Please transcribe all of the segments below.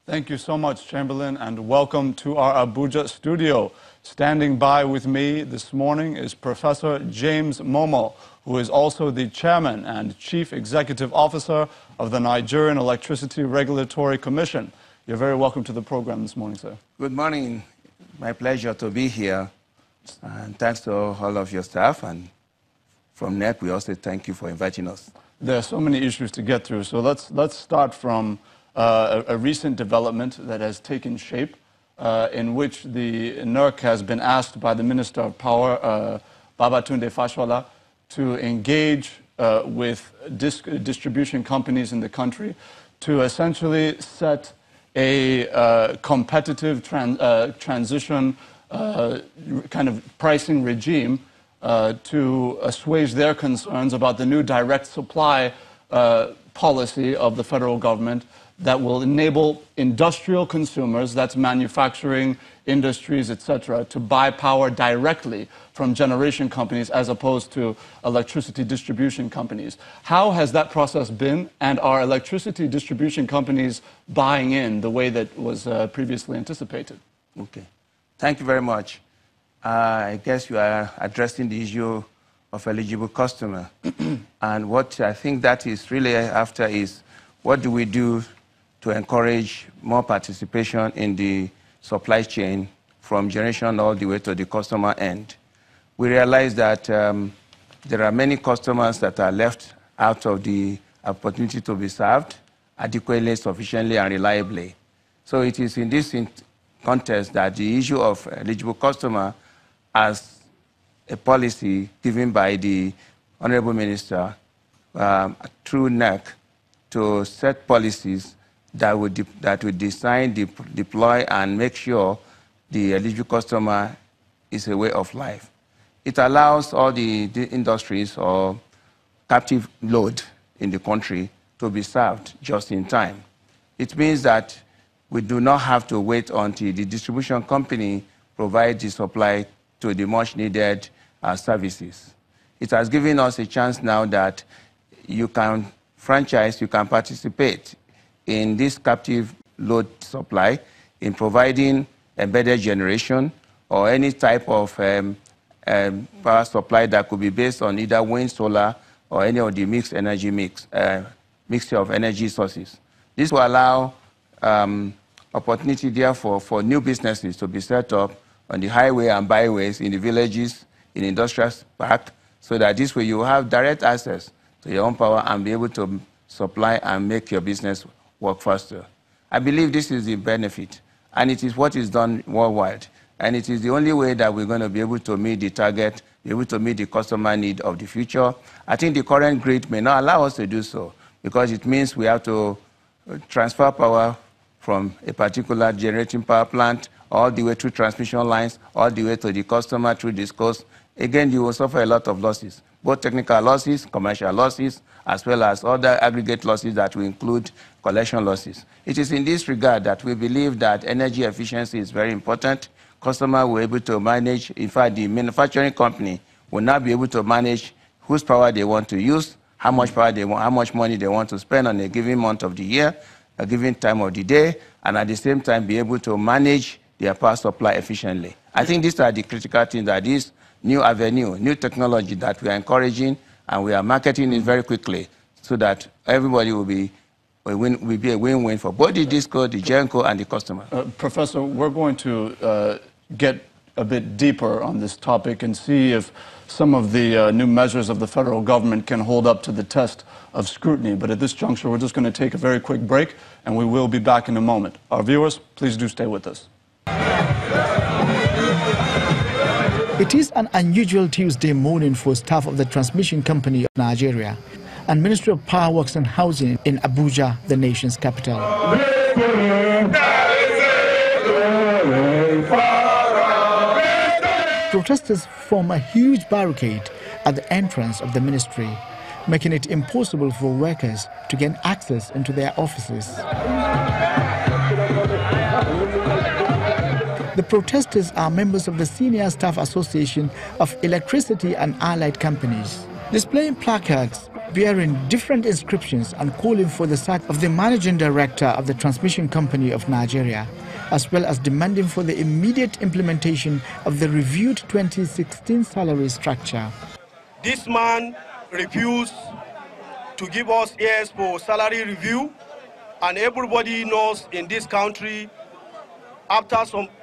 Thank you so much, Chamberlain, and welcome to our Abuja studio. Standing by with me this morning is Professor James Momo, who is also the Chairman and Chief Executive Officer of the Nigerian Electricity Regulatory Commission. You're very welcome to the program this morning, sir. Good morning. My pleasure to be here. And thanks to all of your staff. And from NERC, we also thank you for inviting us. There are so many issues to get through, so let's start from a recent development that has taken shape, in which the NERC has been asked by the Minister of Power, Babatunde Fashola, to engage with distribution companies in the country to essentially set a competitive transition kind of pricing regime to assuage their concerns about the new direct supply policy of the federal government that will enable industrial consumers, that's manufacturing industries, etc., to buy power directly from generation companies as opposed to electricity distribution companies. How has that process been, and are electricity distribution companies buying in the way that was previously anticipated? Okay. Thank you very much. I guess you are addressing the issue of eligible customer. And what I think that is really after is, what do we do to encourage more participation in the supply chain from generation all the way to the customer end? We realize that there are many customers that are left out of the opportunity to be served adequately, sufficiently, and reliably. So it is in this context that the issue of eligible customer as a policy given by the Honorable Minister through NERC to set policies that would design, deploy, and make sure the eligible customer is a way of life. It allows all the industries or captive load in the country to be served just in time. It means that we do not have to wait until the distribution company provides the supply to the much needed services. It has given us a chance now that you can franchise, you can participate in this captive load supply in providing embedded generation or any type of power supply that could be based on either wind, solar, or any of the mixture of energy sources. This will allow opportunity, therefore, for new businesses to be set up on the highway and byways, in the villages, in industrial park, so that this way you have direct access to your own power and be able to supply and make your business work faster. I believe this is the benefit, and it is what is done worldwide. And it is the only way that we're going to be able to meet the target, be able to meet the customer need of the future. I think the current grid may not allow us to do so, because it means we have to transfer power from a particular generating power plant all the way through transmission lines, all the way to the customer through this coast. Again, you will suffer a lot of losses, both technical losses, commercial losses, as well as other aggregate losses that will include collection losses. It is in this regard that we believe that energy efficiency is very important. Customers will be able to manage, in fact, the manufacturing company will now be able to manage whose power they want to use, how much power they want, how much money they want to spend on a given month of the year, a given time of the day, and at the same time be able to manage their power supply efficiently. I think these are the critical things, that this new avenue, new technology that we are encouraging, and we are marketing it very quickly so that everybody will be a win-win for both the DISCO, the GENCO, and the customer. Professor, we're going to get a bit deeper on this topic and see if some of the new measures of the federal government can hold up to the test of scrutiny. But at this juncture, we're just going to take a very quick break, and we will be back in a moment. Our viewers, please do stay with us. It is an unusual Tuesday morning for staff of the Transmission Company of Nigeria and Ministry of Power Works and Housing in Abuja, the nation's capital. Protesters form a huge barricade at the entrance of the ministry, making it impossible for workers to gain access into their offices. The protesters are members of the Senior Staff Association of Electricity and Allied Companies. Displaying placards bearing different inscriptions and calling for the sack of the managing director of the Transmission Company of Nigeria, as well as demanding for the immediate implementation of the reviewed 2016 salary structure. This man refused to give us ears for salary review, and everybody knows in this country,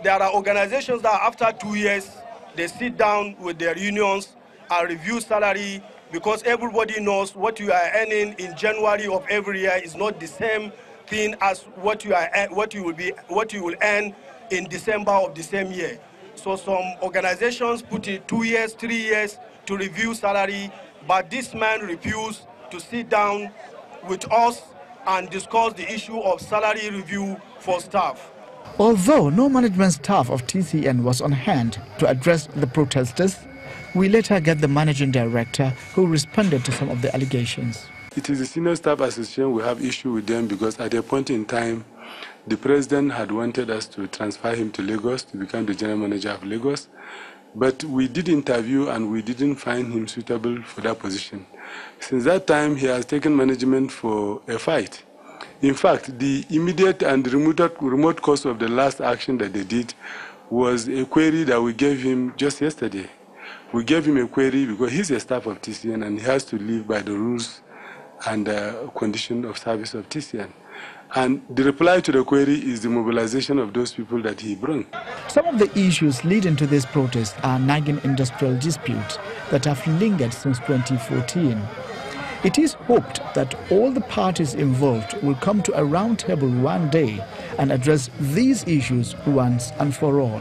there are organizations that after 2 years, they sit down with their unions and review salary, because everybody knows what you are earning in January of every year is not the same thing as what you will earn in December of the same year. So some organizations put in 2 years, 3 years to review salary, but this man refused to sit down with us and discuss the issue of salary review for staff. Although no management staff of TCN was on hand to address the protesters, we later get the managing director who responded to some of the allegations. It is the senior staff association we have issue with them because at a point in time, the president had wanted us to transfer him to Lagos to become the general manager of Lagos. But we did interview and we didn't find him suitable for that position. Since that time, he has taken management for a fight. In fact, the immediate and remote cause of the last action that they did was a query that we gave him just yesterday. We gave him a query because he's a staff of TCN and he has to live by the rules and condition of service of TCN. And the reply to the query is the mobilization of those people that he brought. Some of the issues leading to this protest are nagging industrial disputes that have lingered since 2014. It is hoped that all the parties involved will come to a round table one day and address these issues once and for all.